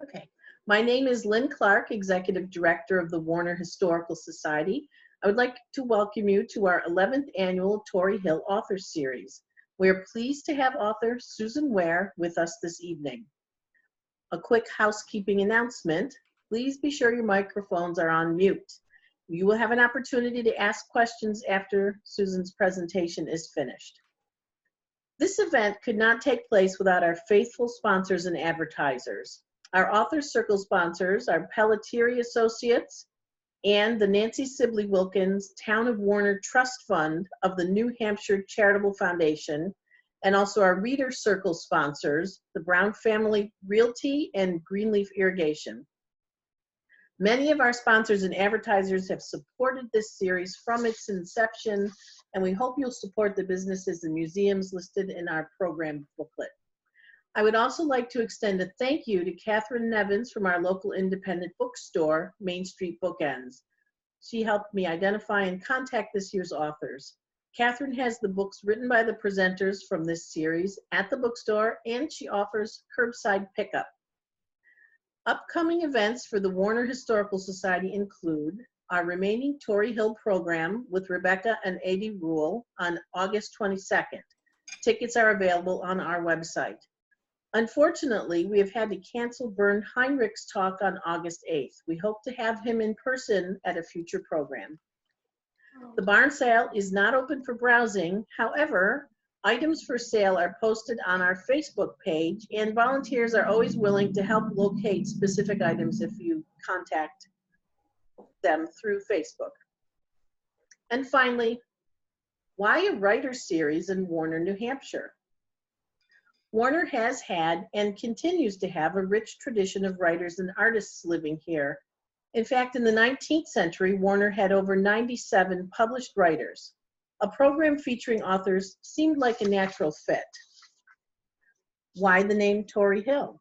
Okay. My name is Lynn Clark, Executive Director of the Warner Historical Society. I would like to welcome you to our 11th annual Torrey Hill Author Series. We are pleased to have author Susan Ware with us this evening. A quick housekeeping announcement. Please be sure your microphones are on mute. You will have an opportunity to ask questions after Susan's presentation is finished. This event could not take place without our faithful sponsors and advertisers. Our Authors Circle sponsors are Pelletieri Associates and the Nancy Sibley Wilkins Town of Warner Trust Fund of the New Hampshire Charitable Foundation, and also our Reader Circle sponsors, the Brown Family Realty and Greenleaf Irrigation. Many of our sponsors and advertisers have supported this series from its inception, and we hope you'll support the businesses and museums listed in our program booklet. I would also like to extend a thank you to Catherine Nevins from our local independent bookstore, Main Street Bookends. She helped me identify and contact this year's authors. Catherine has the books written by the presenters from this series at the bookstore, and she offers curbside pickup. Upcoming events for the Warner Historical Society include our remaining Torrey Hill program with Rebecca and Adi Rule on August 22nd. Tickets are available on our website. Unfortunately, we have had to cancel Bernd Heinrich's talk on August 8th. We hope to have him in person at a future program. The barn sale is not open for browsing. However, items for sale are posted on our Facebook page, and volunteers are always willing to help locate specific items if you contact them through Facebook. And finally, why a writer series in Warner, New Hampshire? Warner has had and continues to have a rich tradition of writers and artists living here. In fact, in the 19th century, Warner had over 97 published writers. A program featuring authors seemed like a natural fit. Why the name Torrey Hill?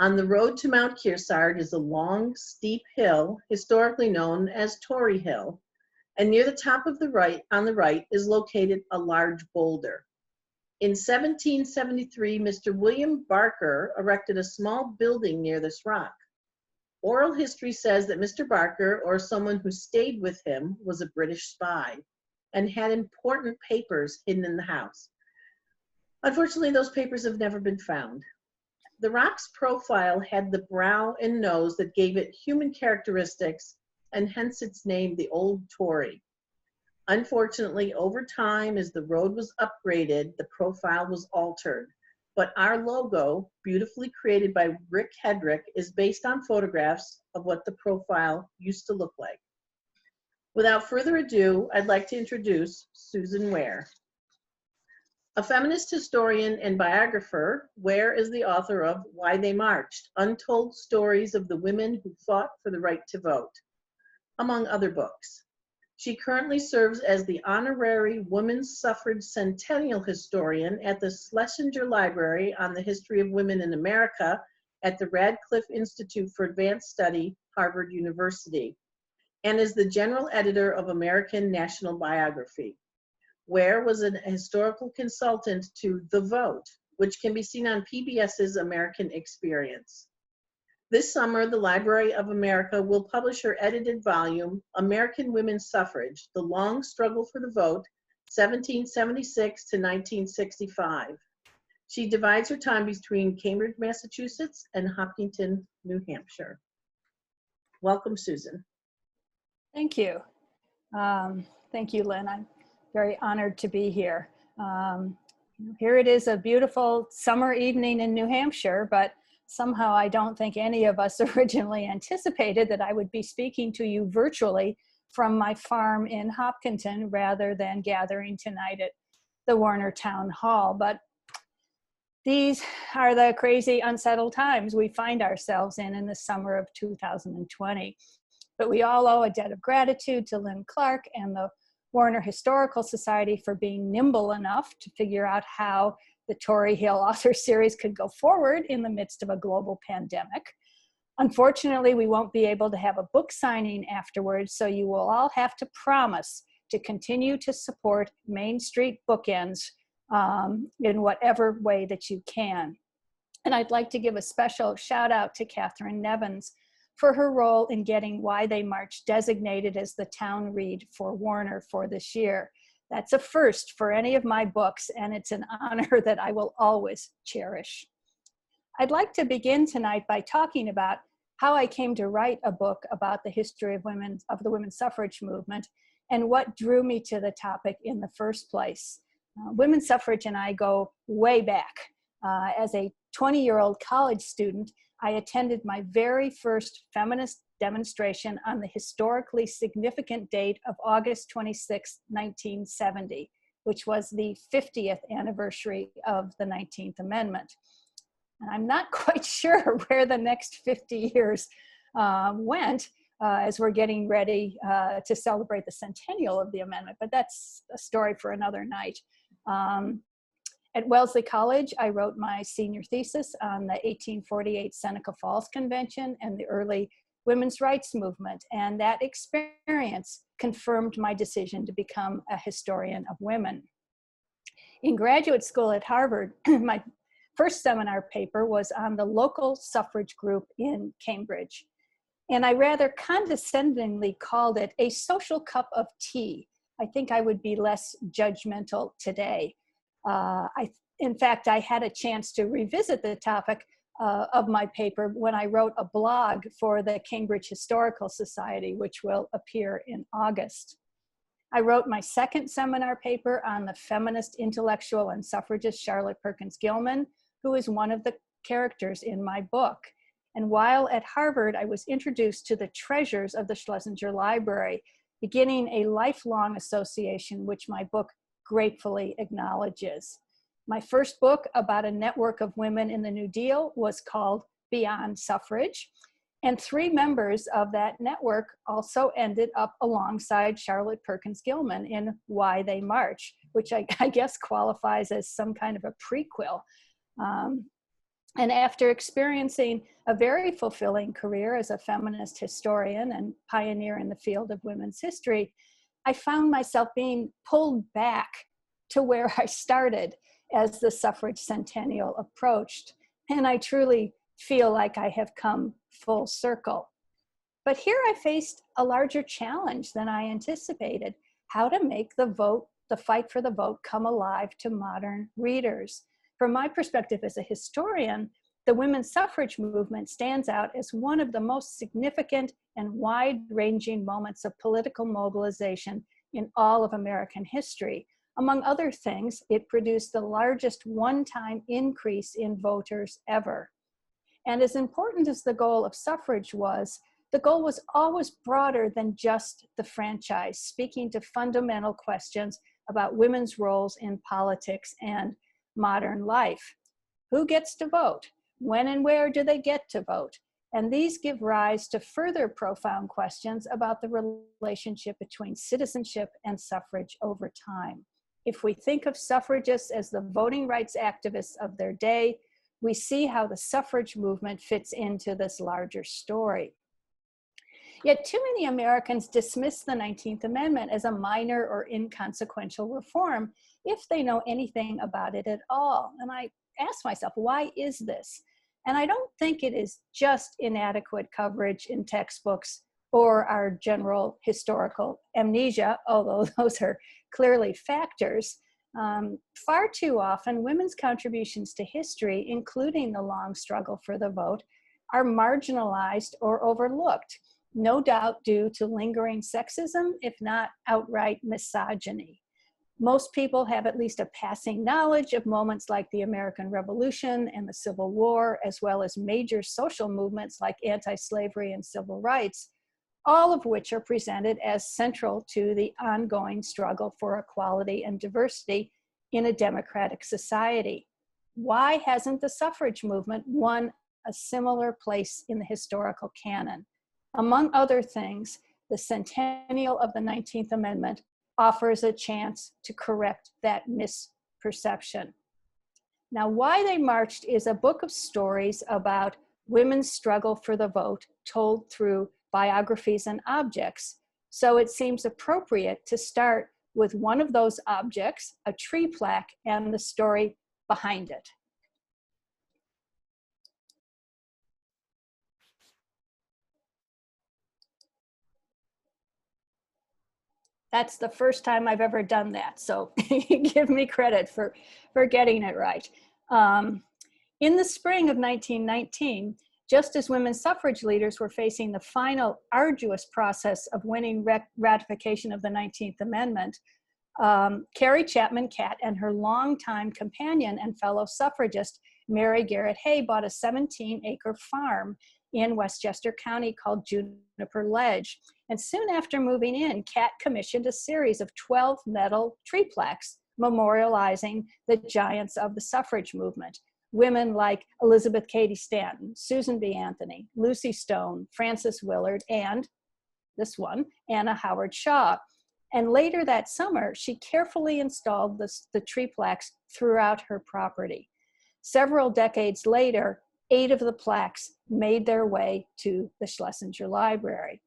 On the road to Mount Kearsarge is a long, steep hill, historically known as Torrey Hill, and near the top of the right, on the right, is located a large boulder. In 1773, Mr. William Barker erected a small building near this rock. Oral history says that Mr. Barker, or someone who stayed with him, was a British spy and had important papers hidden in the house. Unfortunately, those papers have never been found. The rock's profile had the brow and nose that gave it human characteristics, and hence its name, the Old Torrey. Unfortunately, over time, as the road was upgraded, the profile was altered. But our logo, beautifully created by Rick Hedrick, is based on photographs of what the profile used to look like. Without further ado, I'd like to introduce Susan Ware. A feminist historian and biographer, Ware is the author of Why They Marched, Untold Stories of the Women Who Fought for the Right to Vote, among other books. She currently serves as the honorary Women's Suffrage Centennial Historian at the Schlesinger Library on the History of Women in America at the Radcliffe Institute for Advanced Study, Harvard University, and is the general editor of American National Biography. Ware was an historical consultant to The Vote, which can be seen on PBS's American Experience. This summer, the Library of America will publish her edited volume, American Women's Suffrage, The Long Struggle for the Vote, 1776 to 1965. She divides her time between Cambridge, Massachusetts, and Hopkinton, New Hampshire. Welcome, Susan. Thank you. Thank you, Lynn. I'm very honored to be here. Here it is, a beautiful summer evening in New Hampshire, but somehow I don't think any of us originally anticipated that I would be speaking to you virtually from my farm in Hopkinton rather than gathering tonight at the Warner Town Hall. But these are the crazy, unsettled times we find ourselves in the summer of 2020. But we all owe a debt of gratitude to Lynn Clark and the Warner Historical Society for being nimble enough to figure out how the Torrey Hill Author Series could go forward in the midst of a global pandemic. Unfortunately, we won't be able to have a book signing afterwards, so you will all have to promise to continue to support Main Street Bookends in whatever way that you can. And I'd like to give a special shout out to Catherine Nevins for her role in getting Why They March designated as the town read for Warner for this year. That's a first for any of my books, and it's an honor that I will always cherish. I'd like to begin tonight by talking about how I came to write a book about the history of the women's suffrage movement and what drew me to the topic in the first place. Women's suffrage and I go way back. As a 20-year-old college student, I attended my very first feminist demonstration on the historically significant date of August 26, 1970, which was the 50th anniversary of the 19th Amendment. And I'm not quite sure where the next 50 years went as we're getting ready to celebrate the centennial of the amendment, but that's a story for another night. At Wellesley College, I wrote my senior thesis on the 1848 Seneca Falls Convention and the early women's rights movement, and that experience confirmed my decision to become a historian of women. In graduate school at Harvard, my first seminar paper was on the local suffrage group in Cambridge, and I rather condescendingly called it a social cup of tea. I think I would be less judgmental today. In fact, I had a chance to revisit the topic of my paper when I wrote a blog for the Cambridge Historical Society, which will appear in August. I wrote my second seminar paper on the feminist intellectual and suffragist Charlotte Perkins Gilman, who is one of the characters in my book. And while at Harvard, I was introduced to the treasures of the Schlesinger Library, beginning a lifelong association which my book gratefully acknowledges. My first book about a network of women in the New Deal was called Beyond Suffrage, and 3 members of that network also ended up alongside Charlotte Perkins Gilman in Why They March, which I guess qualifies as some kind of a prequel. And after experiencing a very fulfilling career as a feminist historian and pioneer in the field of women's history, I found myself being pulled back to where I started as the suffrage centennial approached. And I truly feel like I have come full circle. But here I faced a larger challenge than I anticipated: how to make the fight for the vote, come alive to modern readers. From my perspective as a historian, the women's suffrage movement stands out as one of the most significant and wide-ranging moments of political mobilization in all of American history. Among other things, it produced the largest one-time increase in voters ever. And as important as the goal of suffrage was, the goal was always broader than just the franchise, speaking to fundamental questions about women's roles in politics and modern life. Who gets to vote? When and where do they get to vote? And these give rise to further profound questions about the relationship between citizenship and suffrage over time. If we think of suffragists as the voting rights activists of their day, we see how the suffrage movement fits into this larger story. Yet too many Americans dismiss the 19th Amendment as a minor or inconsequential reform if they know anything about it at all. And I ask myself, why is this? And I don't think it is just inadequate coverage in textbooks or our general historical amnesia, although those are clearly factors. Far too often, women's contributions to history, including the long struggle for the vote, are marginalized or overlooked, no doubt due to lingering sexism, if not outright misogyny. Most people have at least a passing knowledge of moments like the American Revolution and the Civil War, as well as major social movements like anti-slavery and civil rights, all of which are presented as central to the ongoing struggle for equality and diversity in a democratic society. Why hasn't the suffrage movement won a similar place in the historical canon? Among other things, the centennial of the 19th Amendment offers a chance to correct that misperception. Now, Why They Marched is a book of stories about women's struggle for the vote told through biographies and objects. So it seems appropriate to start with one of those objects, a tree plaque, and the story behind it. That's the first time I've ever done that. So give me credit for getting it right. Um, in the spring of 1919, just as women's suffrage leaders were facing the final arduous process of winning ratification of the 19th Amendment, Carrie Chapman Catt and her longtime companion and fellow suffragist, Mary Garrett Hay, bought a 17-acre farm in Westchester County called Juniper Ledge. And soon after moving in, Catt commissioned a series of 12 metal tree plaques memorializing the giants of the suffrage movement. Women like Elizabeth Cady Stanton, Susan B. Anthony, Lucy Stone, Frances Willard, and this one, Anna Howard Shaw. And later that summer, she carefully installed the tree plaques throughout her property. Several decades later, 8 of the plaques made their way to the Schlesinger Library.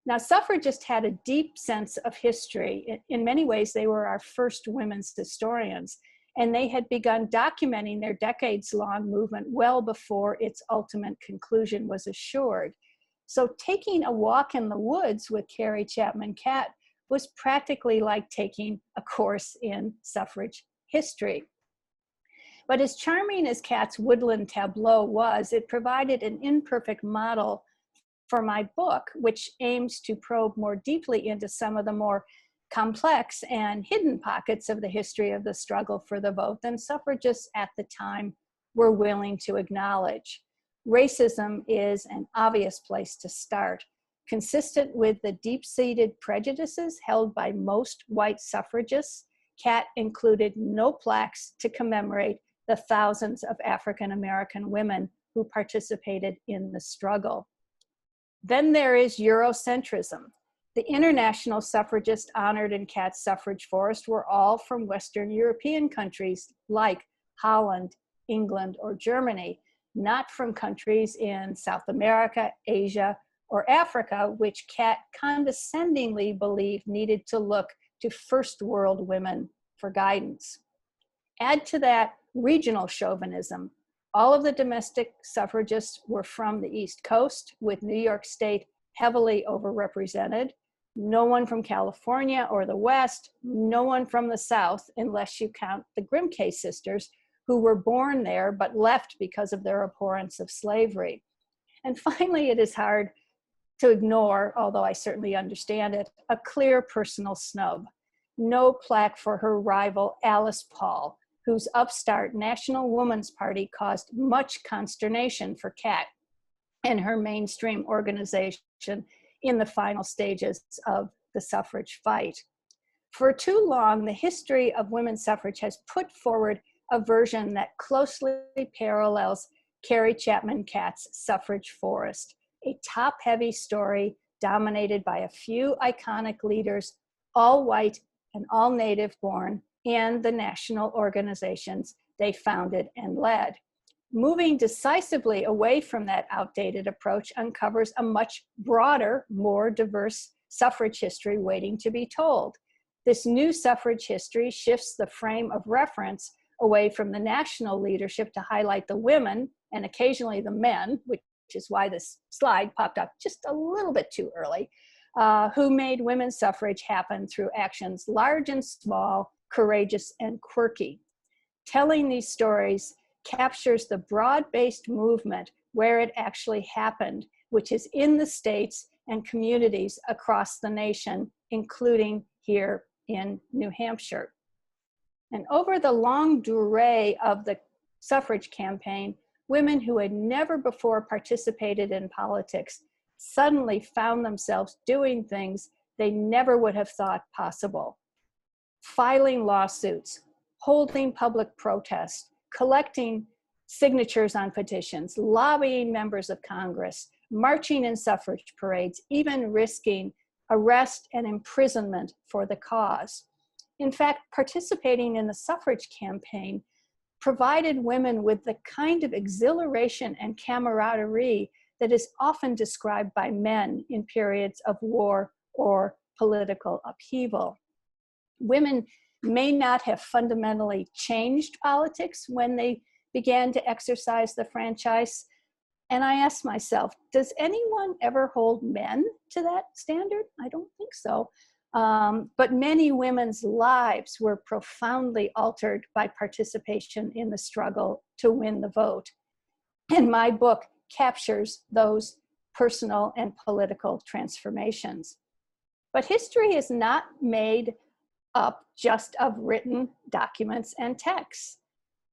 Now, suffragists had a deep sense of history. In many ways, they were our first women's historians, and they had begun documenting their decades-long movement well before its ultimate conclusion was assured. So taking a walk in the woods with Carrie Chapman Catt was practically like taking a course in suffrage history. But as charming as Catt's woodland tableau was, it provided an imperfect model for my book, which aims to probe more deeply into some of the more complex and hidden pockets of the history of the struggle for the vote than suffragists at the time were willing to acknowledge. Racism is an obvious place to start. Consistent with the deep-seated prejudices held by most white suffragists, Catt included no plaques to commemorate the thousands of African-American women who participated in the struggle. Then there is Eurocentrism. The international suffragists honored in Catt's suffrage forest were all from Western European countries like Holland, England, or Germany, not from countries in South America, Asia, or Africa, which Catt condescendingly believed needed to look to first world women for guidance. Add to that regional chauvinism. All of the domestic suffragists were from the East Coast, with New York State heavily overrepresented. No one from California or the West, no one from the South, unless you count the Grimke sisters, who were born there but left because of their abhorrence of slavery. And finally, it is hard to ignore, although I certainly understand it, a clear personal snub. No plaque for her rival, Alice Paul, whose upstart National Woman's Party caused much consternation for Catt and her mainstream organization in the final stages of the suffrage fight. For too long, the history of women's suffrage has put forward a version that closely parallels Carrie Chapman Catt's suffrage forest, a top-heavy story dominated by a few iconic leaders, all white and all native born, and the national organizations they founded and led. Moving decisively away from that outdated approach uncovers a much broader, more diverse suffrage history waiting to be told. This new suffrage history shifts the frame of reference away from the national leadership to highlight the women and occasionally the men, which is why this slide popped up just a little bit too early, who made women's suffrage happen through actions large and small, courageous and quirky. Telling these stories captures the broad-based movement where it actually happened, which is in the states and communities across the nation, including here in New Hampshire. And over the long durée of the suffrage campaign, women who had never before participated in politics suddenly found themselves doing things they never would have thought possible. Filing lawsuits, holding public protests, collecting signatures on petitions, lobbying members of Congress, marching in suffrage parades, even risking arrest and imprisonment for the cause. In fact, participating in the suffrage campaign provided women with the kind of exhilaration and camaraderie that is often described by men in periods of war or political upheaval. Women may not have fundamentally changed politics when they began to exercise the franchise. And I asked myself, does anyone ever hold men to that standard? I don't think so. But many women's lives were profoundly altered by participation in the struggle to win the vote. And my book captures those personal and political transformations. But history is not made up just of written documents and texts.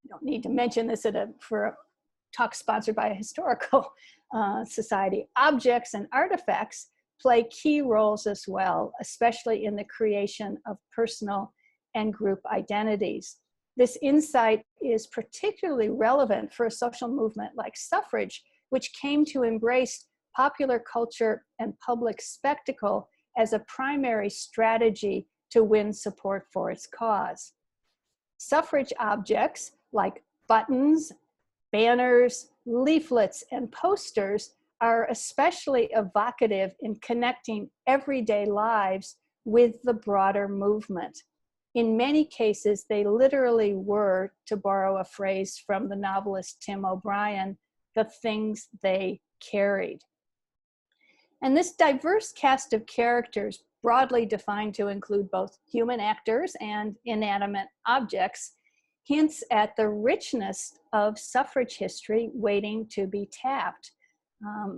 You don't need to mention this for a talk sponsored by a historical society. Objects and artifacts play key roles as well, especially in the creation of personal and group identities. This insight is particularly relevant for a social movement like suffrage, which came to embrace popular culture and public spectacle as a primary strategy to win support for its cause. Suffrage objects like buttons, banners, leaflets, and posters are especially evocative in connecting everyday lives with the broader movement. In many cases, they literally were, to borrow a phrase from the novelist Tim O'Brien, the things they carried. And this diverse cast of characters, broadly defined to include both human actors and inanimate objects, hints at the richness of suffrage history waiting to be tapped.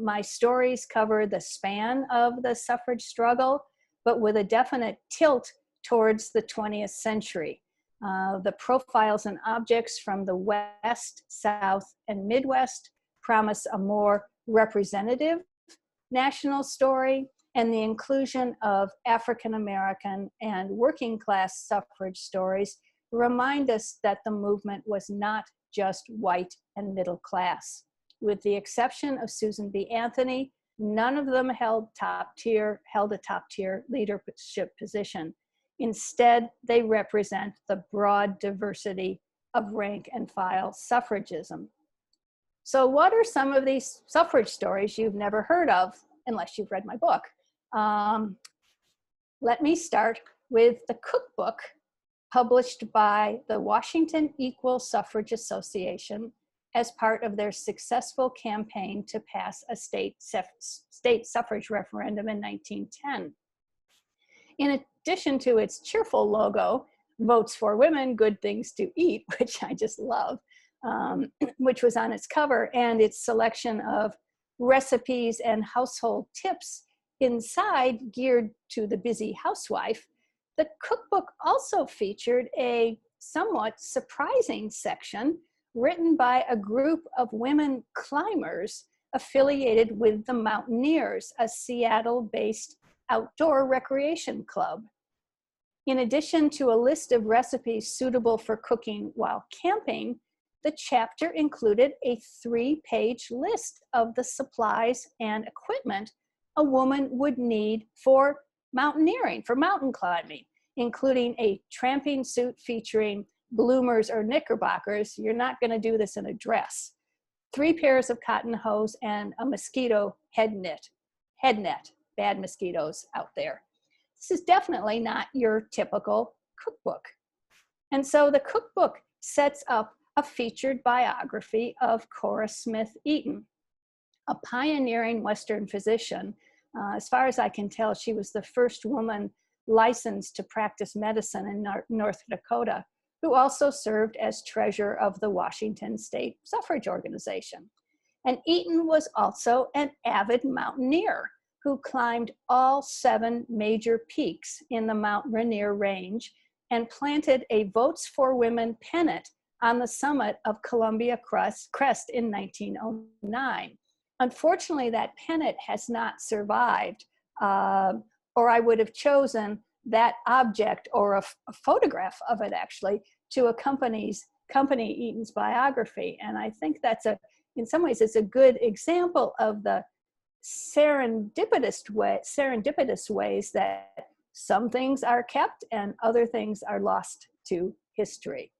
My stories cover the span of the suffrage struggle, but with a definite tilt towards the 20th century. The profiles and objects from the West, South, and Midwest promise a more representative national story, and the inclusion of African American and working class suffrage stories remind us that the movement was not just white and middle class. With the exception of Susan B. Anthony, none of them held a top-tier leadership position. Instead, they represent the broad diversity of rank and file suffragism. So what are some of these suffrage stories you've never heard of, unless you've read my book? Let me start with the cookbook published by the Washington Equal Suffrage Association as part of their successful campaign to pass a state suffrage referendum in 1910. In addition to its cheerful logo, Votes for Women, Good Things to Eat, which I just love, which was on its cover, and its selection of recipes and household tips inside geared to the busy housewife, the cookbook also featured a somewhat surprising section written by a group of women climbers affiliated with the Mountaineers, a Seattle-based outdoor recreation club. In addition to a list of recipes suitable for cooking while camping, the chapter included a 3-page list of the supplies and equipment a woman would need for mountaineering, for mountain climbing, including a tramping suit featuring bloomers or knickerbockers. You're not going to do this in a dress. 3 pairs of cotton hose and a mosquito head net. Bad mosquitoes out there. This is definitely not your typical cookbook. And so the cookbook sets up a featured biography of Cora Smith Eaton, a pioneering Western physician. As far as I can tell, she was the first woman licensed to practice medicine in North Dakota, who also served as treasurer of the Washington State Suffrage Organization. And Eaton was also an avid mountaineer who climbed all 7 major peaks in the Mount Rainier Range and planted a Votes for Women pennant on the summit of Columbia Crest in 1909. Unfortunately, that pennant has not survived, or I would have chosen that object or a photograph of it actually to accompany Eaton's biography. And I think that's in some ways, it's a good example of the serendipitous ways that some things are kept and other things are lost to history.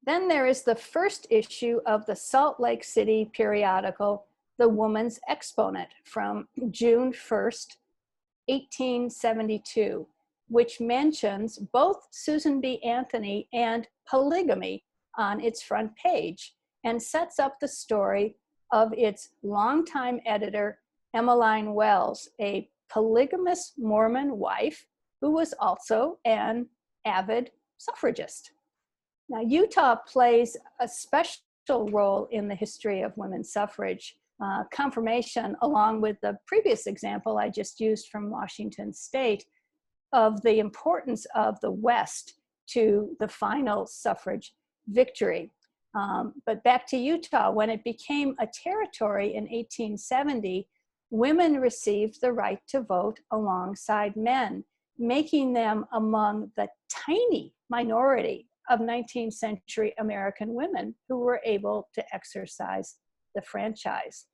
Then there is the first issue of the Salt Lake City periodical, The Woman's Exponent, from June 1st, 1872, which mentions both Susan B. Anthony and polygamy on its front page and sets up the story of its longtime editor, Emmeline Wells, a polygamous Mormon wife who was also an avid suffragist. Now, Utah plays a special role in the history of women's suffrage. Confirmation, along with the previous example I just used from Washington State, of the importance of the West to the final suffrage victory. But back to Utah, when it became a territory in 1870, women received the right to vote alongside men, making them among the tiny minority of 19th century American women who were able to exercise the franchise.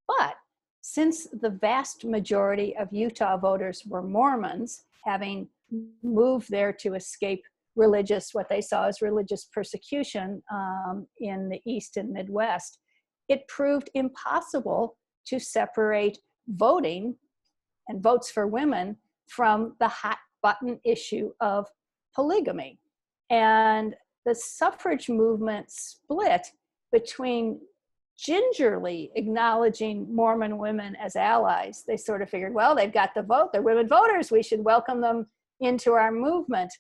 But since the vast majority of Utah voters were Mormons, having moved there to escape what they saw as religious persecution in the East and Midwest, it proved impossible to separate voting and votes for women from the hot button issue of polygamy. And the suffrage movement split between gingerly acknowledging Mormon women as allies. They sort of figured, well, they've got the vote, they're women voters, we should welcome them into our movement,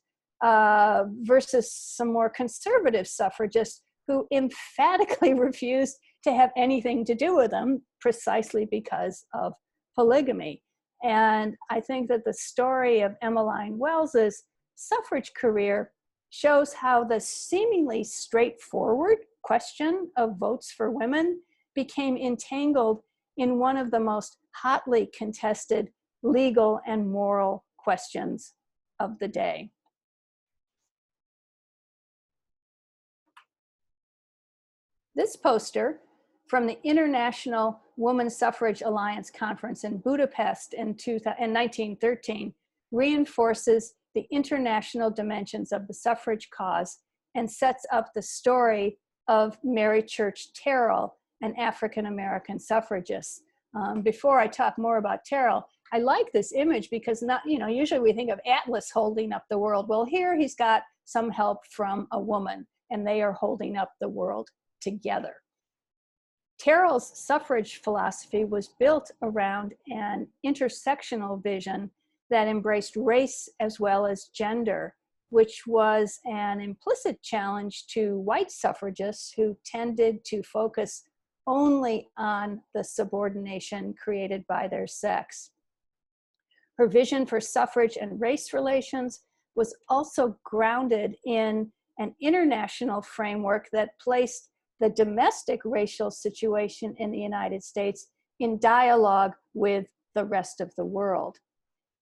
versus some more conservative suffragists who emphatically refused to have anything to do with them precisely because of polygamy. And I think that the story of Emmeline Wells's suffrage career shows how the seemingly straightforward question of votes for women became entangled in one of the most hotly contested legal and moral questions of the day. This poster from the International Woman Suffrage Alliance Conference in Budapest in 1913 reinforces the international dimensions of the suffrage cause and sets up the story of Mary Church Terrell, an African-American suffragist. Before I talk more about Terrell, I like this image because usually we think of Atlas holding up the world. Well, here he's got some help from a woman, and they are holding up the world together. Terrell's suffrage philosophy was built around an intersectional vision that embraced race as well as gender, which was an implicit challenge to white suffragists who tended to focus only on the subordination created by their sex. Her vision for suffrage and race relations was also grounded in an international framework that placed the domestic racial situation in the United States in dialogue with the rest of the world.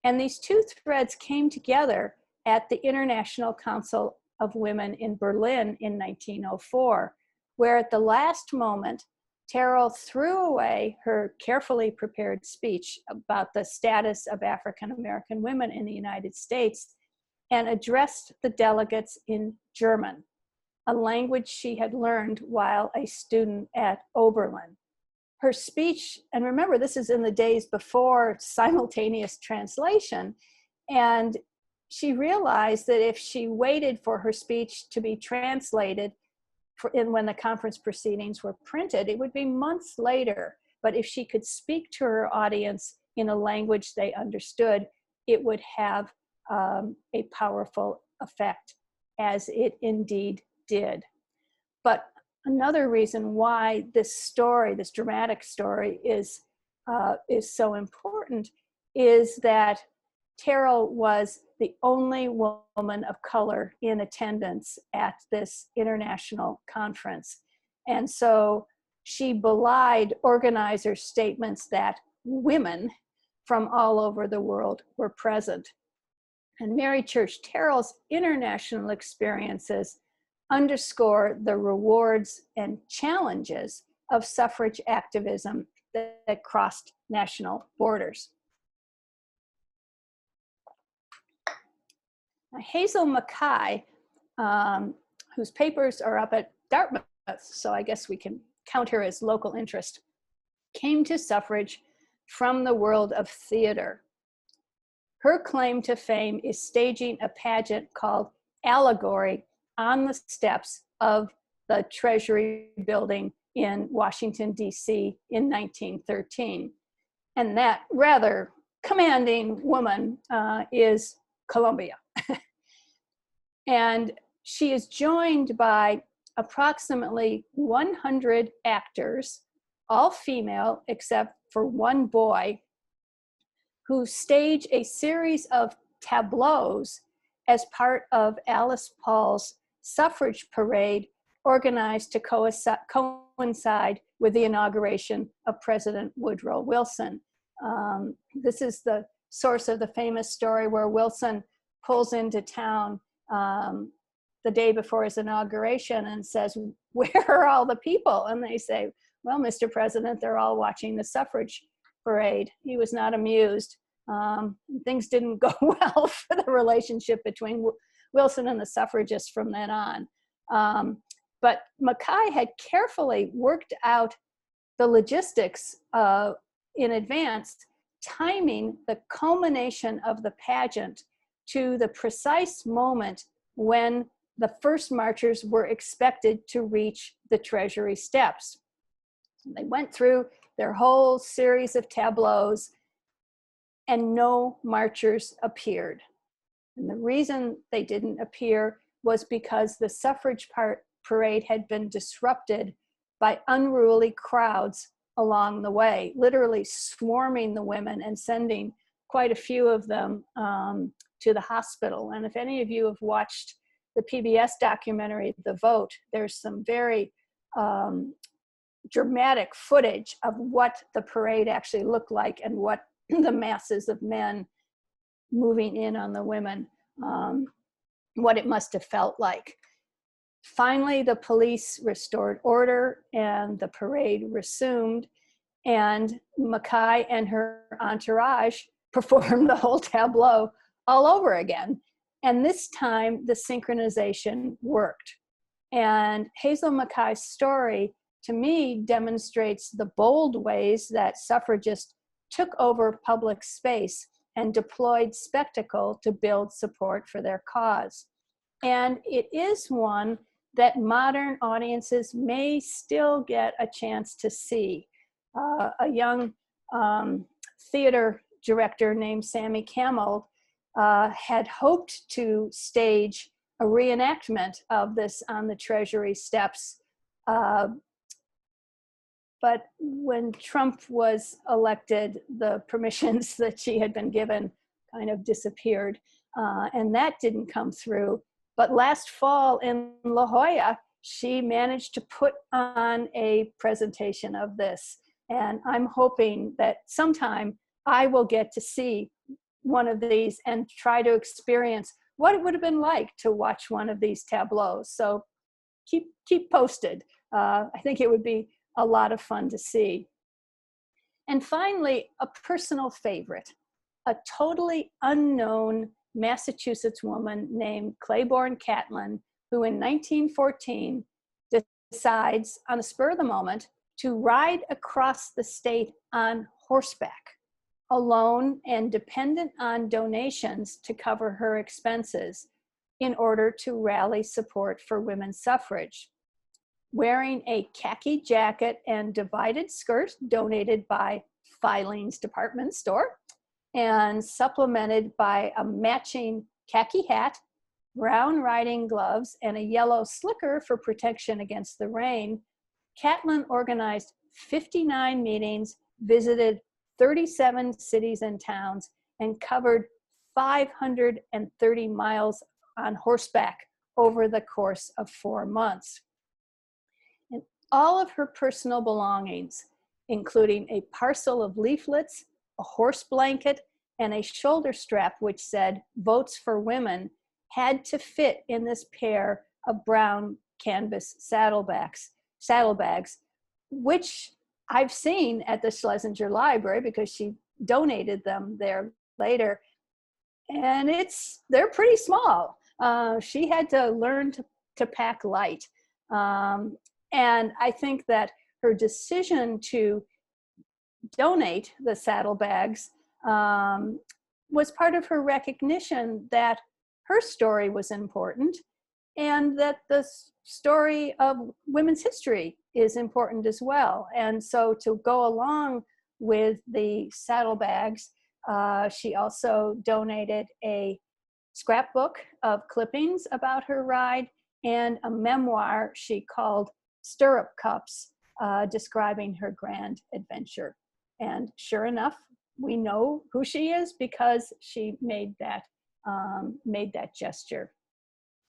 And these two threads came together at the International Council of Women in Berlin in 1904, where at the last moment, Terrell threw away her carefully prepared speech about the status of African-American women in the United States and addressed the delegates in German, a language she had learned while a student at Oberlin. Her speech, and remember, this is in the days before simultaneous translation, and she realized that if she waited for her speech to be translated when the conference proceedings were printed, it would be months later. But if she could speak to her audience in a language they understood, it would have a powerful effect, as it indeed did. But another reason why this story, this dramatic story, is so important is that Terrell was the only woman of color in attendance at this international conference. And so she belied organizers' statements that women from all over the world were present. And Mary Church Terrell's international experiences underscore the rewards and challenges of suffrage activism that crossed national borders. Hazel Mackay, whose papers are up at Dartmouth, so I guess we can count her as local interest, came to suffrage from the world of theater. Her claim to fame is staging a pageant called Allegory on the steps of the Treasury building in Washington, D.C. in 1913. And that rather commanding woman is Columbia. And she is joined by approximately 100 actors, all female except for one boy, who stage a series of tableaus as part of Alice Paul's suffrage parade organized to coincide with the inauguration of President Woodrow Wilson. This is the source of the famous story where Wilson pulls into town the day before his inauguration and says, "Where are all the people?" And they say, "Well, Mr. President, they're all watching the suffrage parade." He was not amused. Things didn't go well for the relationship between Wilson and the suffragists from then on. But Mackay had carefully worked out the logistics in advance, timing the culmination of the pageant to the precise moment when the first marchers were expected to reach the Treasury steps. They went through their whole series of tableaus, and no marchers appeared. And the reason they didn't appear was because the suffrage parade had been disrupted by unruly crowds along the way, literally swarming the women and sending quite a few of them to the hospital. And if any of you have watched the PBS documentary, The Vote, there's some very dramatic footage of what the parade actually looked like and what the masses of men moving in on the women, what it must have felt like. Finally, the police restored order and the parade resumed, and Mackay and her entourage performed the whole tableau all over again. And this time, the synchronization worked. And Hazel Mackay's story, to me, demonstrates the bold ways that suffragists took over public space and deployed spectacle to build support for their cause. And it is one that modern audiences may still get a chance to see. A young theater director named Sammy Camel had hoped to stage a reenactment of this on the Treasury steps. But when Trump was elected, the permissions that she had been given kind of disappeared, and that didn't come through. But last fall in La Jolla, she managed to put on a presentation of this. And I'm hoping that sometime I will get to see one of these and try to experience what it would have been like to watch one of these tableaus. So keep posted. I think it would be a lot of fun to see. And finally, a personal favorite, a totally unknown Massachusetts woman named Claiborne Catlin, who in 1914 decides on the spur of the moment to ride across the state on horseback, alone and dependent on donations to cover her expenses in order to rally support for women's suffrage. Wearing a khaki jacket and divided skirt donated by Filene's department store, and supplemented by a matching khaki hat, brown riding gloves, and a yellow slicker for protection against the rain, Catlin organized 59 meetings, visited 37 cities and towns, and covered 530 miles on horseback over the course of 4 months. And all of her personal belongings, including a parcel of leaflets, a horse blanket, and a shoulder strap which said "Votes for Women," had to fit in this pair of brown canvas saddlebags, which I've seen at the Schlesinger Library because she donated them there later. And they're pretty small. She had to learn to pack light. And I think that her decision to donate the saddlebags was part of her recognition that her story was important and that the story of women's history is important as well. And so to go along with the saddlebags, She also donated a scrapbook of clippings about her ride and a memoir she called Stirrup Cups, describing her grand adventure. And sure enough, we know who she is because she made that gesture.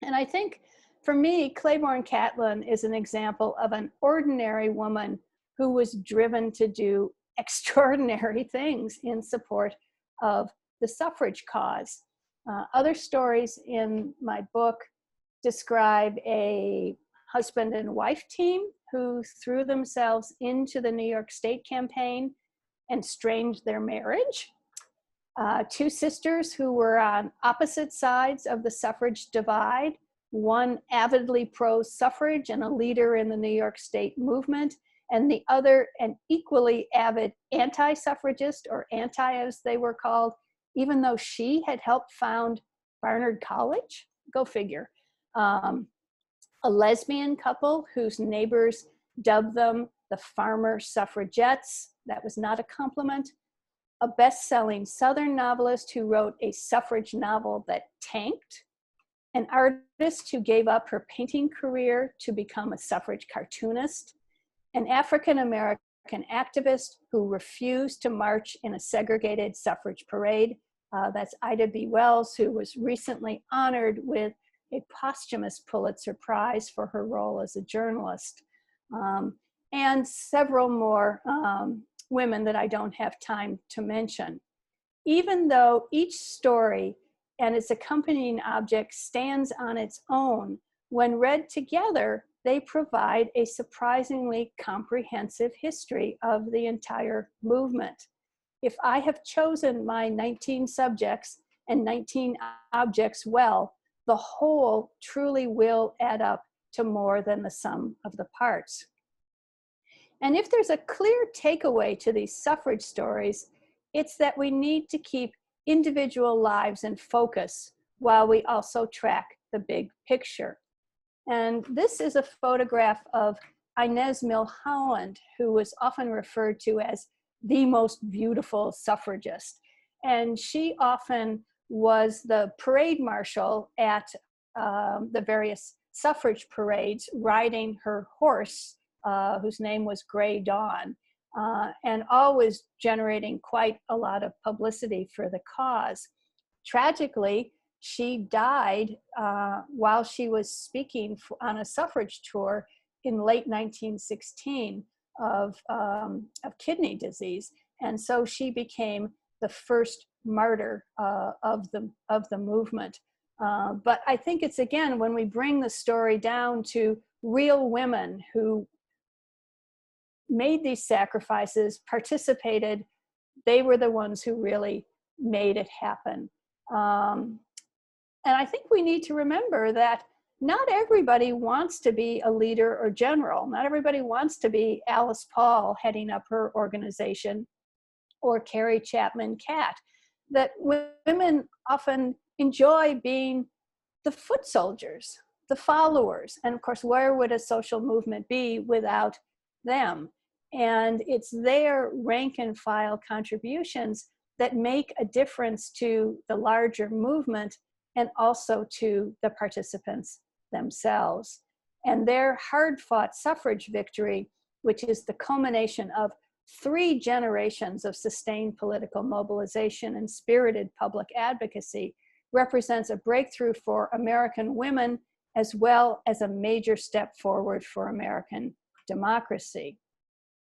And I think for me, Claiborne Catlin is an example of an ordinary woman who was driven to do extraordinary things in support of the suffrage cause. Other stories in my book describe a husband and wife team who threw themselves into the New York State campaign and strained their marriage. Two sisters who were on opposite sides of the suffrage divide, one avidly pro-suffrage and a leader in the New York State movement, and the other an equally avid anti-suffragist, or anti as they were called, even though she had helped found Barnard College. Go figure. A lesbian couple whose neighbors dubbed them the farmer suffragettes. That was not a compliment. A best-selling Southern novelist who wrote a suffrage novel that tanked. An artist who gave up her painting career to become a suffrage cartoonist. An African-American activist who refused to march in a segregated suffrage parade. That's Ida B. Wells, who was recently honored with a posthumous Pulitzer Prize for her role as a journalist. And several more women that I don't have time to mention. Even though each story and its accompanying object stands on its own, when read together, they provide a surprisingly comprehensive history of the entire movement. If I have chosen my 19 subjects and 19 objects well, the whole truly will add up to more than the sum of the parts. And if there's a clear takeaway to these suffrage stories, it's that we need to keep individual lives in focus while we also track the big picture. And this is a photograph of Inez Milholland, who was often referred to as the most beautiful suffragist. And she often was the parade marshal at the various suffrage parades, riding her horse, whose name was Grey Dawn, and always generating quite a lot of publicity for the cause. Tragically, she died while she was speaking on a suffrage tour in late 1916 of kidney disease. And so she became the first martyr of the movement. But I think it's, again, when we bring the story down to real women who made these sacrifices, participated, they were the ones who really made it happen. And I think we need to remember that not everybody wants to be a leader or general. Not everybody wants to be Alice Paul heading up her organization, or Carrie Chapman Catt. That women often enjoy being the foot soldiers, the followers. And of course, where would a social movement be without them? And it's their rank and file contributions that make a difference to the larger movement and also to the participants themselves. And their hard-fought suffrage victory, which is the culmination of 3 generations of sustained political mobilization and spirited public advocacy, represents a breakthrough for American women, as well as a major step forward for American democracy.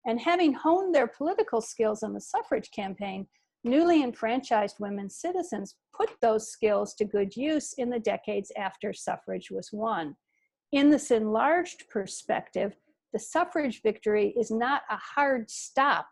And having honed their political skills in the suffrage campaign, newly enfranchised women citizens put those skills to good use in the decades after suffrage was won. In this enlarged perspective, the suffrage victory is not a hard stop,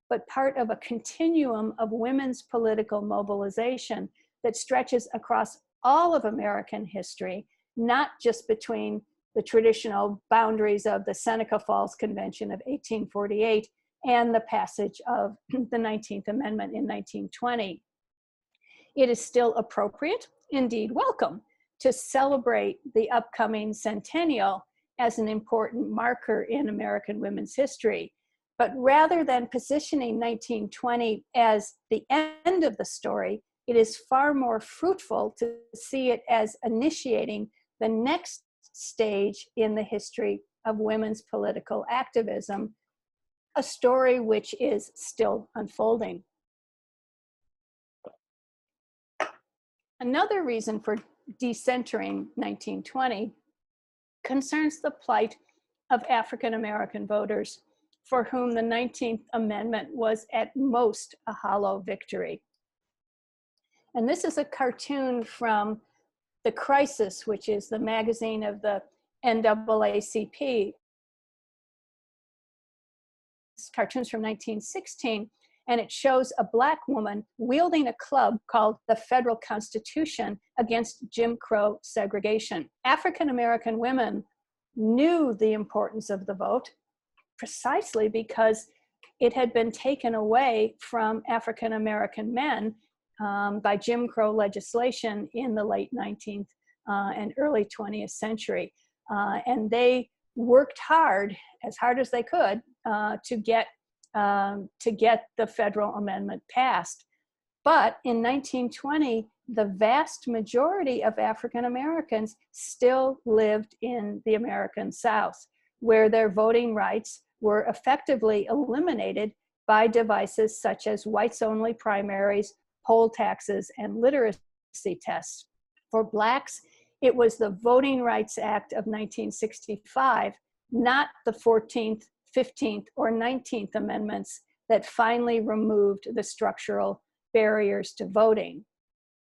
but part of a continuum of women's political mobilization that stretches across all of American history, not just between the traditional boundaries of the Seneca Falls Convention of 1848 and the passage of the 19th Amendment in 1920. It is still appropriate, indeed welcome, to celebrate the upcoming centennial as an important marker in American women's history. But rather than positioning 1920 as the end of the story, it is far more fruitful to see it as initiating the next stage in the history of women's political activism, a story which is still unfolding. Another reason for decentering 1920 concerns the plight of African American voters, for whom the 19th Amendment was at most a hollow victory. And this is a cartoon from The Crisis, which is the magazine of the NAACP. It's cartoons from 1916, and it shows a Black woman wielding a club called the Federal Constitution against Jim Crow segregation. African American women knew the importance of the vote precisely because it had been taken away from African American men by Jim Crow legislation in the late 19th and early 20th century. And they worked as hard as they could, to get the federal amendment passed. But in 1920, the vast majority of African Americans still lived in the American South, where their voting rights were effectively eliminated by devices such as whites-only primaries, poll taxes, and literacy tests. For Blacks, it was the Voting Rights Act of 1965, not the 14th, 15th, or 19th Amendments that finally removed the structural barriers to voting.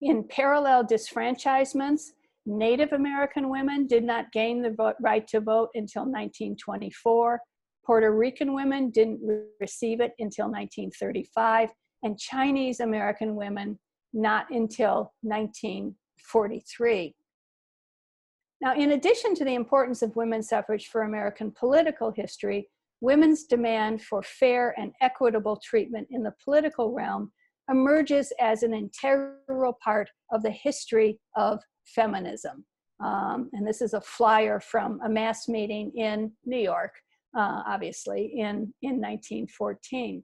In parallel disfranchisements, Native American women did not gain the right to vote until 1924. Puerto Rican women didn't receive it until 1935, and Chinese American women not until 1943. Now, in addition to the importance of women's suffrage for American political history, women's demand for fair and equitable treatment in the political realm emerges as an integral part of the history of feminism. And this is a flyer from a mass meeting in New York, obviously, in 1914.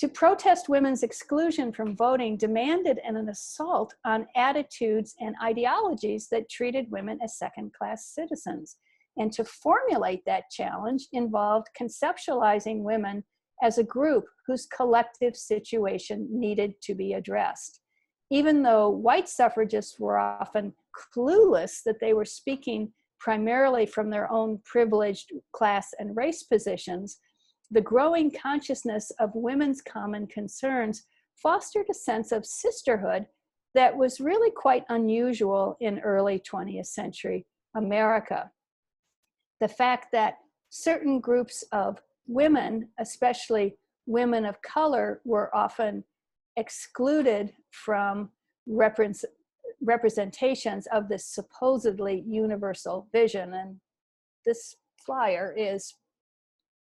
To protest women's exclusion from voting demanded an assault on attitudes and ideologies that treated women as second-class citizens. And to formulate that challenge involved conceptualizing women as a group whose collective situation needed to be addressed. Even though white suffragists were often clueless that they were speaking primarily from their own privileged class and race positions, the growing consciousness of women's common concerns fostered a sense of sisterhood that was really quite unusual in early 20th century America. The fact that certain groups of women, especially women of color, were often excluded from representations of this supposedly universal vision. And this flyer is,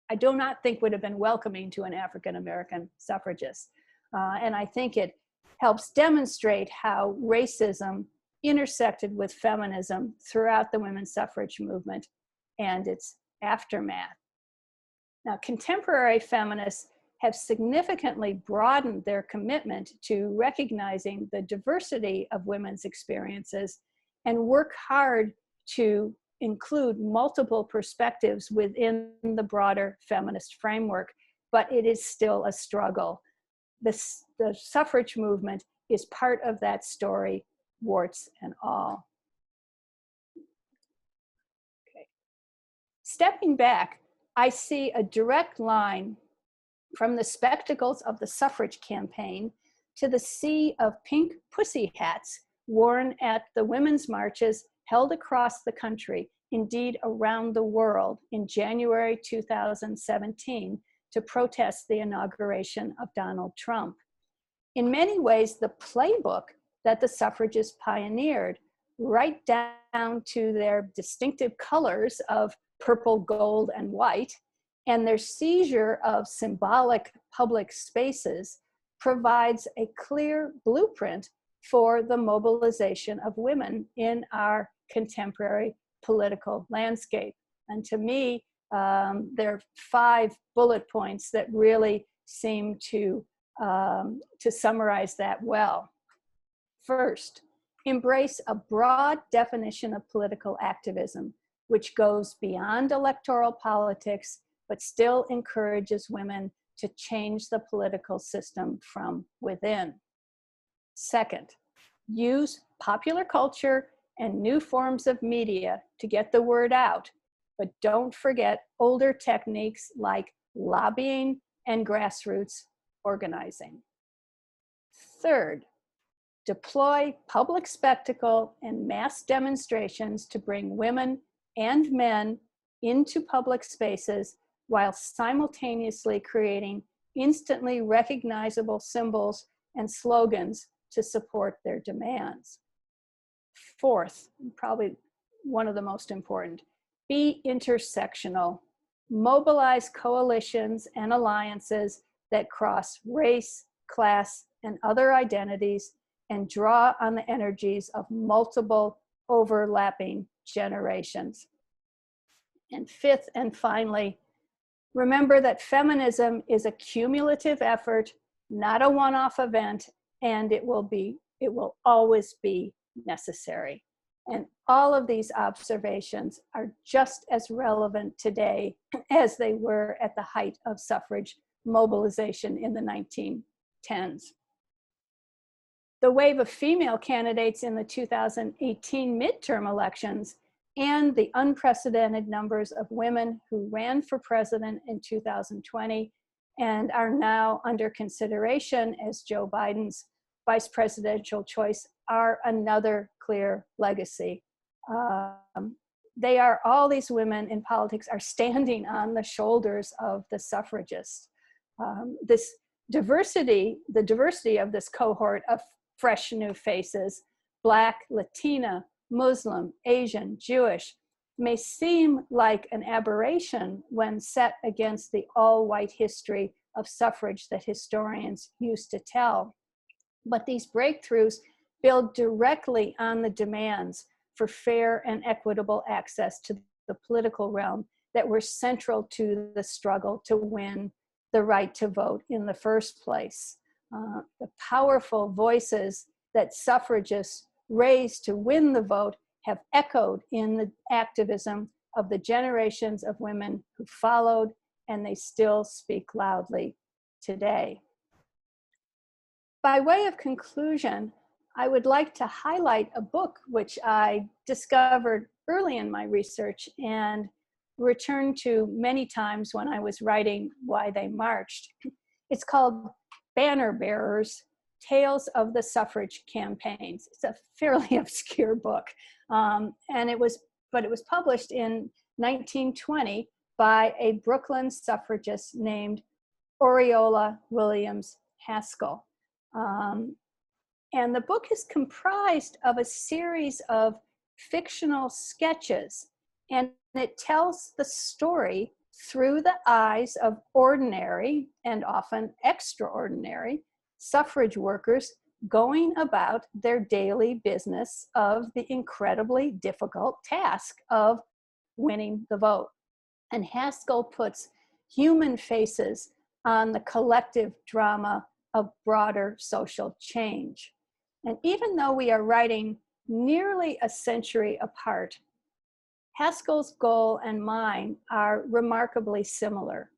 I do not think would have been welcoming to an African American suffragist. And I think it helps demonstrate how racism intersected with feminism throughout the women's suffrage movement and its aftermath. Now, contemporary feminists have significantly broadened their commitment to recognizing the diversity of women's experiences and work hard to include multiple perspectives within the broader feminist framework, but it is still a struggle. The suffrage movement is part of that story, warts and all. Okay. Stepping back, I see a direct line from the spectacles of the suffrage campaign to the sea of pink pussy hats worn at the women's marches held across the country, indeed around the world, in January 2017 to protest the inauguration of Donald Trump. In many ways, the playbook that the suffragists pioneered, right down to their distinctive colors of purple, gold, and white, and their seizure of symbolic public spaces, provides a clear blueprint for the mobilization of women in our contemporary political landscape. And to me, There are 5 bullet points that really seem to summarize that well. First, embrace a broad definition of political activism, which goes beyond electoral politics, but still encourages women to change the political system from within. Second, use popular culture and new forms of media to get the word out, but don't forget older techniques like lobbying and grassroots organizing. Third, deploy public spectacle and mass demonstrations to bring women and men into public spaces while simultaneously creating instantly recognizable symbols and slogans to support their demands. Fourth, probably one of the most important, be intersectional. Mobilize coalitions and alliances that cross race, class, and other identities and draw on the energies of multiple overlapping generations. And fifth and finally, remember that feminism is a cumulative effort, not a one-off event, and it will always be necessary. And all of these observations are just as relevant today as they were at the height of suffrage mobilization in the 1910s. The wave of female candidates in the 2018 midterm elections and the unprecedented numbers of women who ran for president in 2020 and are now under consideration as Joe Biden's vice presidential choice are another clear legacy. All these women in politics are standing on the shoulders of the suffragists. The diversity of this cohort of fresh new faces, Black, Latina, Muslim, Asian, Jewish, may seem like an aberration when set against the all-white history of suffrage that historians used to tell. But these breakthroughs build directly on the demands for fair and equitable access to the political realm that were central to the struggle to win the right to vote in the first place. The powerful voices that suffragists raised to win the vote have echoed in the activism of the generations of women who followed, and they still speak loudly today. By way of conclusion, I would like to highlight a book which I discovered early in my research and returned to many times when I was writing Why They Marched. It's called Banner Bearers, Tales of the Suffrage Campaigns. It's a fairly obscure book, but it was published in 1920 by a Brooklyn suffragist named Oriola Williams Haskell. And the book is comprised of a series of fictional sketches, and it tells the story through the eyes of ordinary and often extraordinary suffrage workers going about their daily business of the incredibly difficult task of winning the vote. And Haskell puts human faces on the collective drama of broader social change. And even though we are writing nearly a century apart, Haskell's goal and mine are remarkably similar: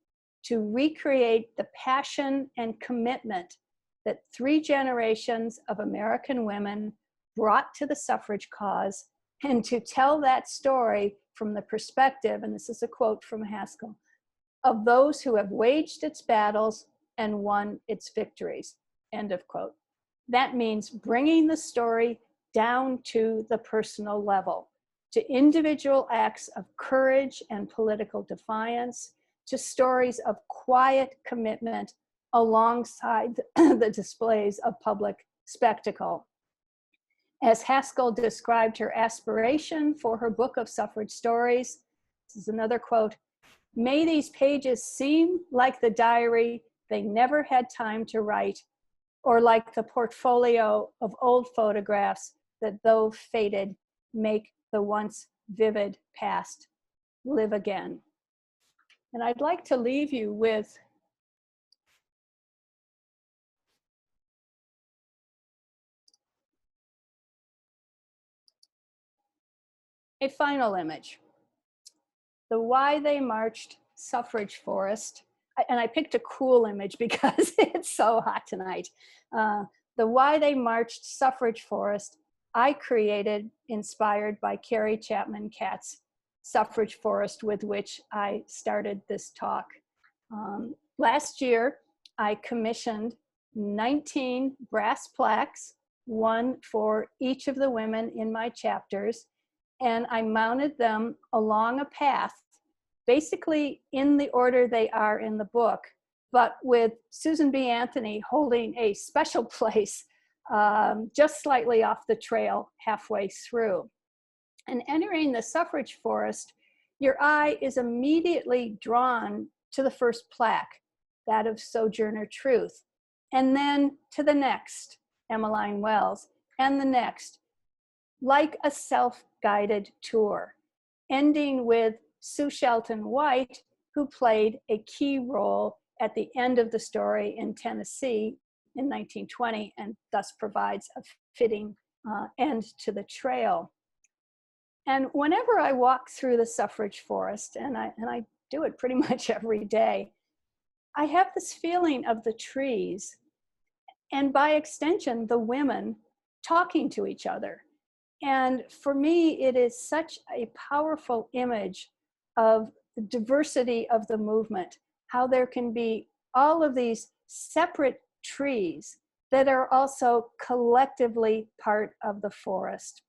to recreate the passion and commitment that 3 generations of American women brought to the suffrage cause, and to tell that story from the perspective, and this is a quote from Haskell, of those who have waged its battles and won its victories, end of quote. That means bringing the story down to the personal level, to individual acts of courage and political defiance, to stories of quiet commitment alongside the displays of public spectacle. As Haskell described her aspiration for her book of suffrage stories, this is another quote, "May these pages seem like the diary they never had time to write, or like the portfolio of old photographs that, though faded, make the once vivid past live again." And I'd like to leave you with a final image. The Why They Marched Suffrage Forest. And I picked a cool image because it's so hot tonight. The Why They Marched Suffrage Forest I created, inspired by Carrie Chapman Catt's suffrage forest with which I started this talk. Last year, I commissioned 19 brass plaques, one for each of the women in my chapters, and I mounted them along a path, basically in the order they are in the book, but with Susan B. Anthony holding a special place just slightly off the trail halfway through. And entering the suffrage forest, your eye is immediately drawn to the first plaque, that of Sojourner Truth, and then to the next, Emmeline Wells, and the next, like a self-guided tour, ending with Sue Shelton White, who played a key role at the end of the story in Tennessee in 1920, and thus provides a fitting end to the trail. And whenever I walk through the suffrage forest, and I do it pretty much every day, I have this feeling of the trees, and by extension, the women talking to each other. And for me, it is such a powerful image of the diversity of the movement, how there can be all of these separate trees that are also collectively part of the forest.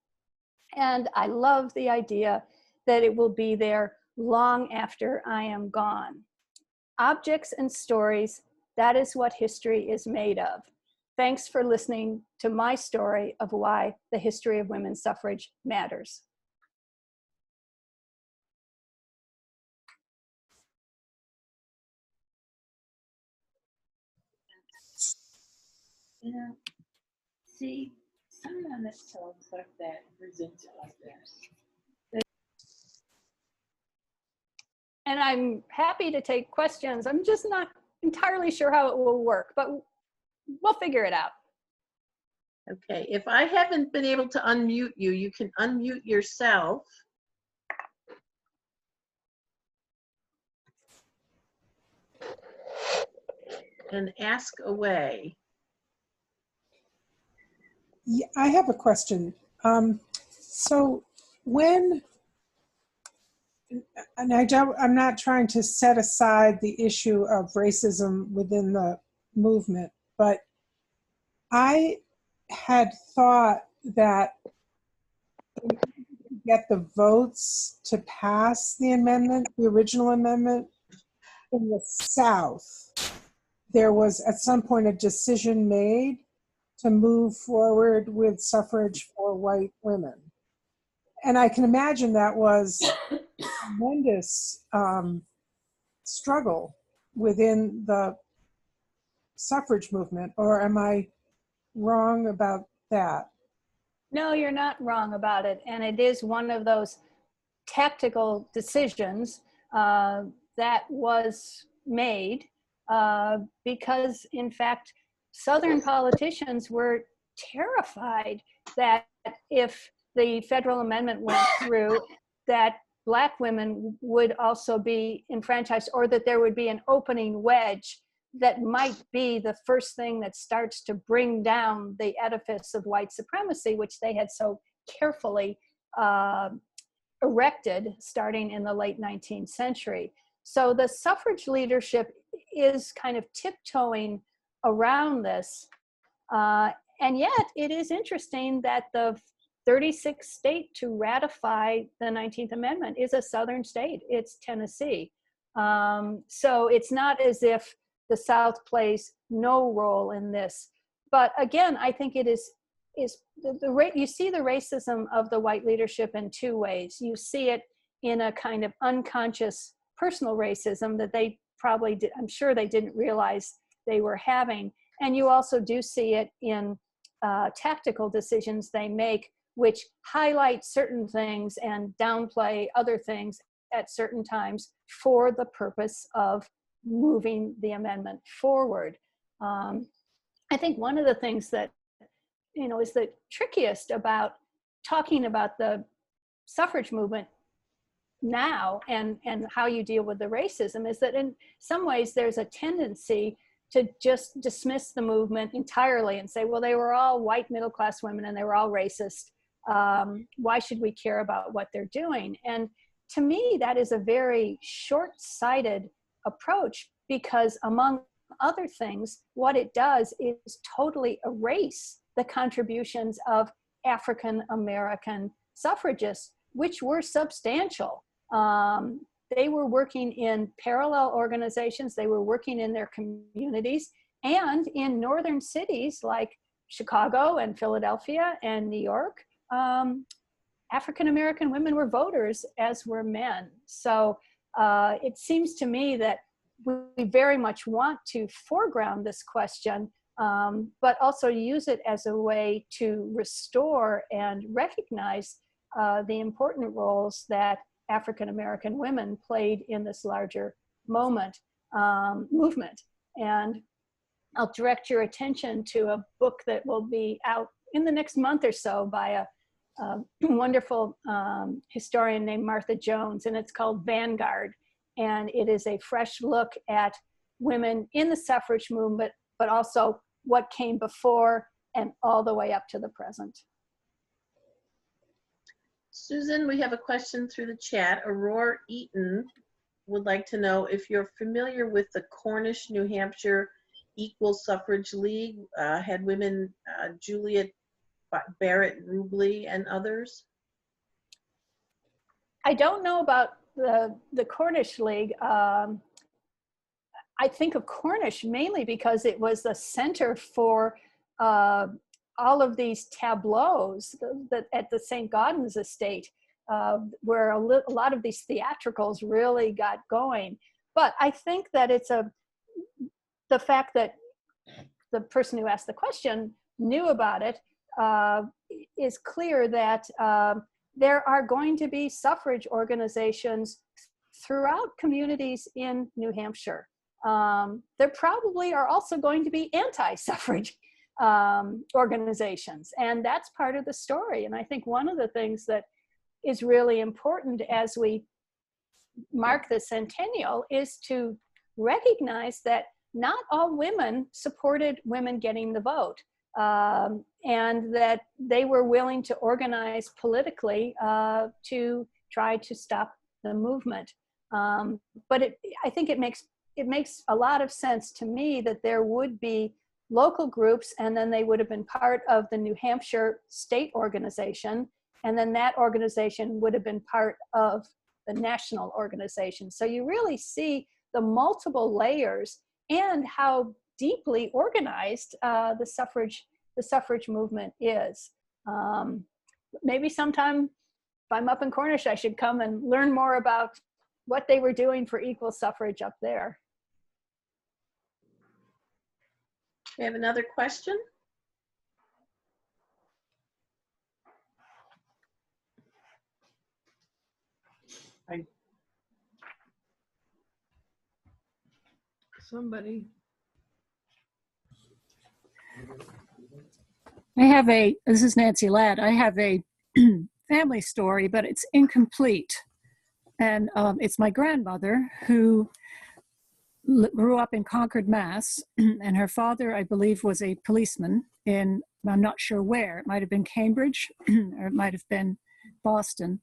And I love the idea that it will be there long after I am gone. Objects and stories, that is what history is made of. Thanks for listening to my story of why the history of women's suffrage matters. You know, see, someone that talks like that, presents it like that. And I'm happy to take questions. I'm just not entirely sure how it will work, but we'll figure it out. Okay, if I haven't been able to unmute you, you can unmute yourself. And ask away. Yeah, I have a question. So when, and I'm not trying to set aside the issue of racism within the movement, but I had thought that to get the votes to pass the amendment, the original amendment, in the South, there was at some point a decision made to move forward with suffrage for white women. And I can imagine that was a tremendous struggle within the suffrage movement, or am I wrong about that? No, you're not wrong about it. And it is one of those tactical decisions that was made because, in fact, Southern politicians were terrified that if the federal amendment went through, that Black women would also be enfranchised, or that there would be an opening wedge that might be the first thing that starts to bring down the edifice of white supremacy, which they had so carefully erected starting in the late 19th century. So the suffrage leadership is kind of tiptoeing around this. And yet it is interesting that the 36th state to ratify the 19th Amendment is a Southern state. It's Tennessee. So it's not as if the South plays no role in this. But again, I think it is you see the racism of the white leadership in two ways. You see it in a kind of unconscious personal racism that they probably did, I'm sure they didn't realize they were having. And you also do see it in tactical decisions they make, which highlight certain things and downplay other things at certain times for the purpose of moving the amendment forward. I think one of the things that, is the trickiest about talking about the suffrage movement now and how you deal with the racism is that in some ways there's a tendency to just dismiss the movement entirely and say, well, they were all white middle-class women and they were all racist. Why should we care about what they're doing? And to me, that is a very short-sighted approach, because among other things, what it does is totally erase the contributions of African American suffragists, which were substantial. They were working in parallel organizations, they were working in their communities, and in northern cities like Chicago and Philadelphia and New York, African American women were voters, as were men. So it seems to me that we very much want to foreground this question, but also use it as a way to restore and recognize the important roles that African American women played in this larger movement. And I'll direct your attention to a book that will be out in the next month or so by a wonderful historian named Martha Jones, and it's called Vanguard. And it is a fresh look at women in the suffrage movement, but also what came before and all the way up to the present. Susan, we have a question through the chat. Aurora Eaton would like to know if you're familiar with the Cornish, New Hampshire Equal Suffrage League, had women Juliet Barrett Rubley and others. I don't know about the Cornish League. I think of Cornish mainly because it was the center for all of these tableaus that at the St. Gaudens estate, where a lot of these theatricals really got going. But I think that it's the fact that the person who asked the question knew about it is clear that there are going to be suffrage organizations throughout communities in New Hampshire. There probably are also going to be anti-suffrage organizations, and that's part of the story. And I think one of the things that is really important as we mark the centennial is to recognize that not all women supported women getting the vote, and that they were willing to organize politically to try to stop the movement. But I think it makes a lot of sense to me that there would be local groups, and then they would have been part of the New Hampshire state organization, and then that organization would have been part of the national organization. So you really see the multiple layers and how deeply organized the suffrage movement is. Maybe sometime, if I'm up in Cornish, I should come and learn more about what they were doing for equal suffrage up there. We have another question. Somebody. This is Nancy Ladd. I have a family story, but it's incomplete. And it's my grandmother who grew up in Concord, Mass. And her father, I believe, was a policeman in, I'm not sure where. It might have been Cambridge or it might have been Boston.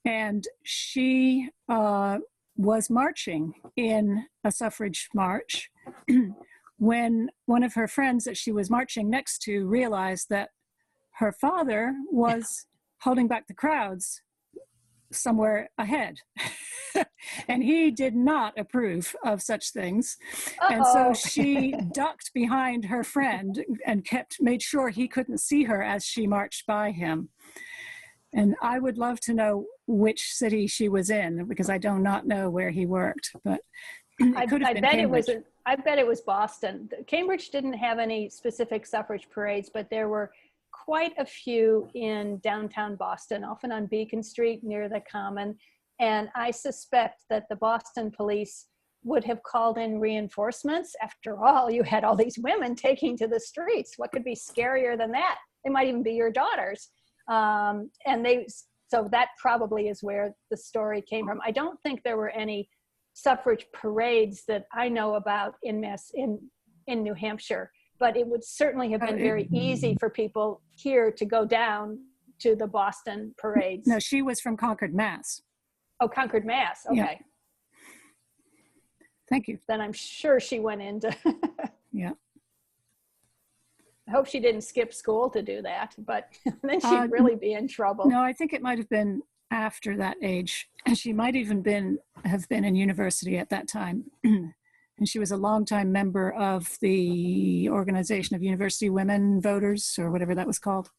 And she was marching in a suffrage march when one of her friends that she was marching next to realized that her father was holding back the crowds somewhere ahead. And he did not approve of such things. And so she ducked behind her friend and made sure he couldn't see her as she marched by him. And I would love to know which city she was in, because I do not know where he worked, but it could have been Cambridge. I bet it was Boston. Cambridge didn't have any specific suffrage parades, but there were quite a few in downtown Boston, often on Beacon Street near the Common. And I suspect that the Boston police would have called in reinforcements. After all, you had all these women taking to the streets. What could be scarier than that? They might even be your daughters. So that probably is where the story came from. I don't think there were any suffrage parades that I know about in New Hampshire, but it would certainly have been very easy for people here to go down to the Boston parades. No, she was from Concord, Mass. Oh, Concord, Mass. Okay. Yeah. Thank you. Then I'm sure she went into. Yeah. I hope she didn't skip school to do that, but then she'd really be in trouble. No, I think it might have been after that age. And she might even have been in university at that time. And she was a longtime member of the Organization of University Women Voters, or whatever that was called.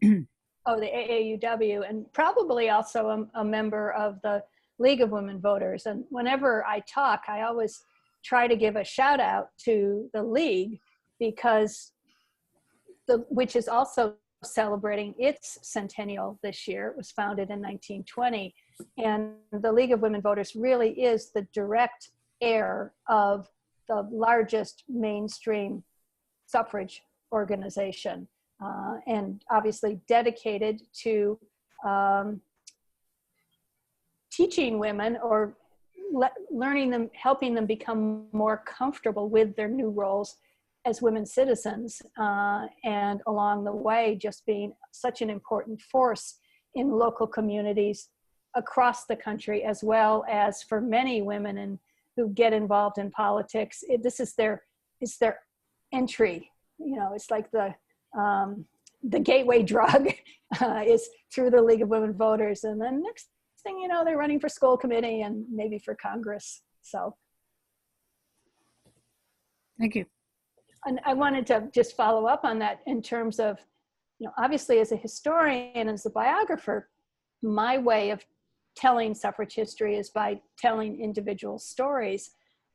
Oh, the AAUW, and probably also a member of the League of Women Voters. And whenever I talk, I always try to give a shout out to the League, because which is also celebrating its centennial this year. It was founded in 1920. And the League of Women Voters really is the direct heir of the largest mainstream suffrage organization, and obviously dedicated to teaching women, or learning them, helping them become more comfortable with their new roles as women citizens, and along the way just being such an important force in local communities across the country, as well as for many women who get involved in politics. This is their entry. It's like the gateway drug is through the League of Women Voters, and then next thing you know, they're running for school committee and maybe for Congress. So, thank you. and I wanted to just follow up on that in terms of, obviously as a historian, as a biographer, my way of telling suffrage history is by telling individual stories.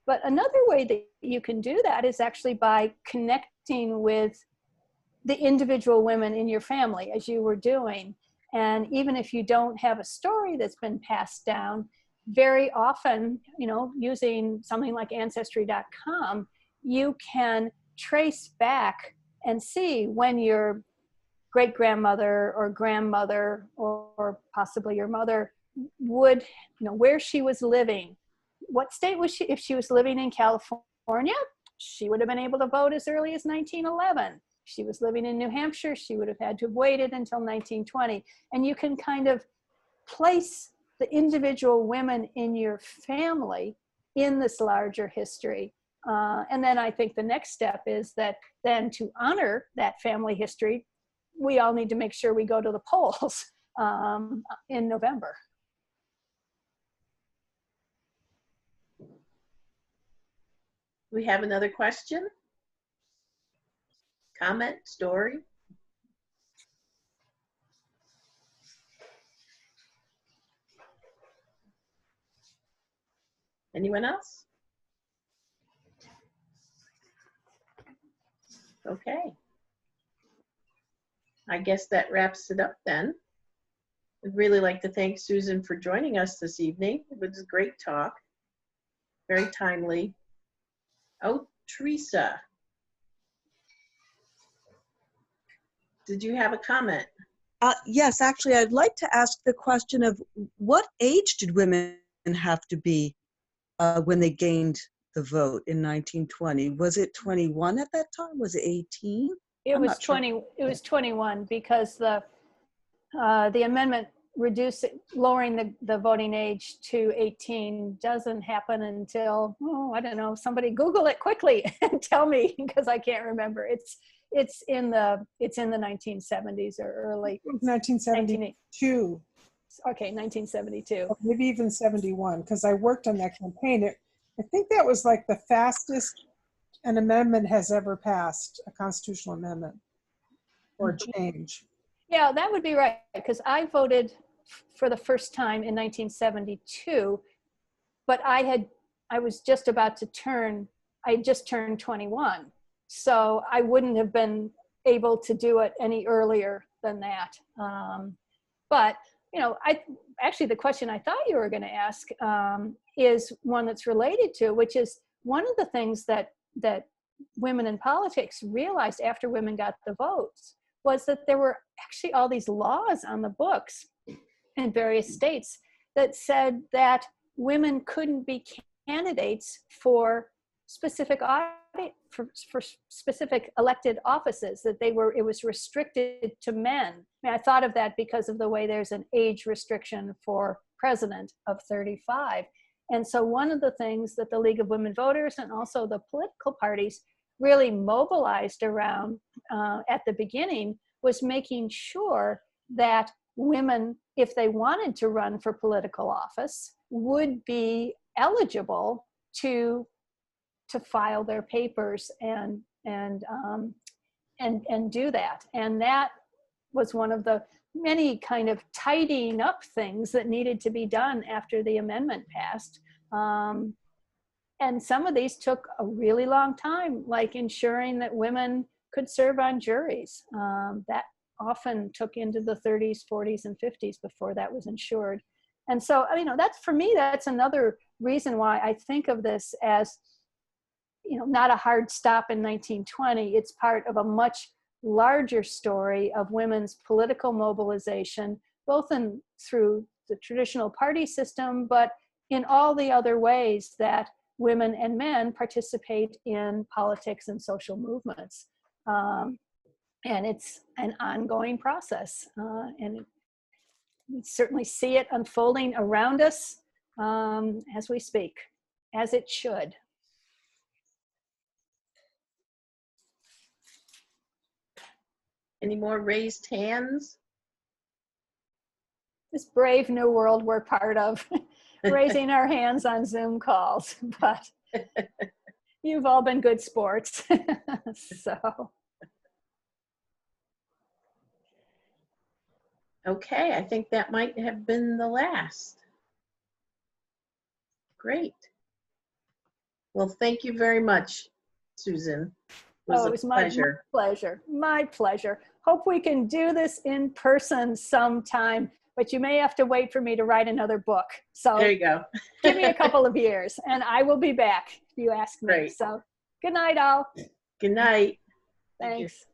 But another way that you can do that is actually by connecting with the individual women in your family, as you were doing. And even if you don't have a story that's been passed down, very often, using something like Ancestry.com, you can trace back and see when your great-grandmother or grandmother or possibly your mother would, where she was living. What state was she? If she was living in California, she would have been able to vote as early as 1911. If she was living in New Hampshire, she would have had to have waited until 1920. And you can kind of place the individual women in your family in this larger history. And then I think the next step is that then to honor that family history, we all need to make sure we go to the polls in November. We have another question? Comment, story? Anyone else? Okay. I guess that wraps it up then. I'd really like to thank Susan for joining us this evening. It was a great talk, very timely. Oh, Teresa, did you have a comment? Yes, actually, I'd like to ask the question of what age did women have to be when they gained the vote in 1920? Was it 21 at that time? Was it 18? It I'm was not sure. 20. It was 21 because the amendment lowering the voting age to 18 doesn't happen until, I don't know, somebody Google it quickly and tell me, because I can't remember. It's in the 1970s or early 1972. Okay, 1972. Or maybe even 71, because I worked on that campaign. I think that was like the fastest an amendment has ever passed, a constitutional amendment or change. Yeah, that would be right, because I voted for the first time in 1972, but I was just about to I had just turned 21. So I wouldn't have been able to do it any earlier than that. But actually the question I thought you were going to ask is one that's related to, which is one of the things that women in politics realized after women got the votes was that there were actually all these laws on the books in various states that said that women couldn't be candidates for specific for specific elected offices, that it was restricted to men. I mean, I thought of that because of the way there's an age restriction for president of 35. And so one of the things that the League of Women Voters and also the political parties really mobilized around at the beginning was making sure that women, if they wanted to run for political office, would be eligible to file their papers and do that. And that was one of the many kind of tidying up things that needed to be done after the amendment passed. And some of these took a really long time, like ensuring that women could serve on juries. That often took into the 30s, 40s, and 50s before that was ensured. And so, that's, for me, that's another reason why I think of this as, not a hard stop in 1920. It's part of a much larger story of women's political mobilization, both through the traditional party system, but in all the other ways that women and men participate in politics and social movements. And it's an ongoing process. And we certainly see it unfolding around us as we speak, as it should. Any more raised hands? This brave new world we're part of, raising our hands on Zoom calls, but you've all been good sports. So. Okay, I think that might have been the last. Great. Well, thank you very much, Susan. It was my pleasure. My pleasure. Hope we can do this in person sometime, but you may have to wait for me to write another book. So there you go. Give me a couple of years and I will be back if you ask me. Great. So good night, all. Good night. Thanks.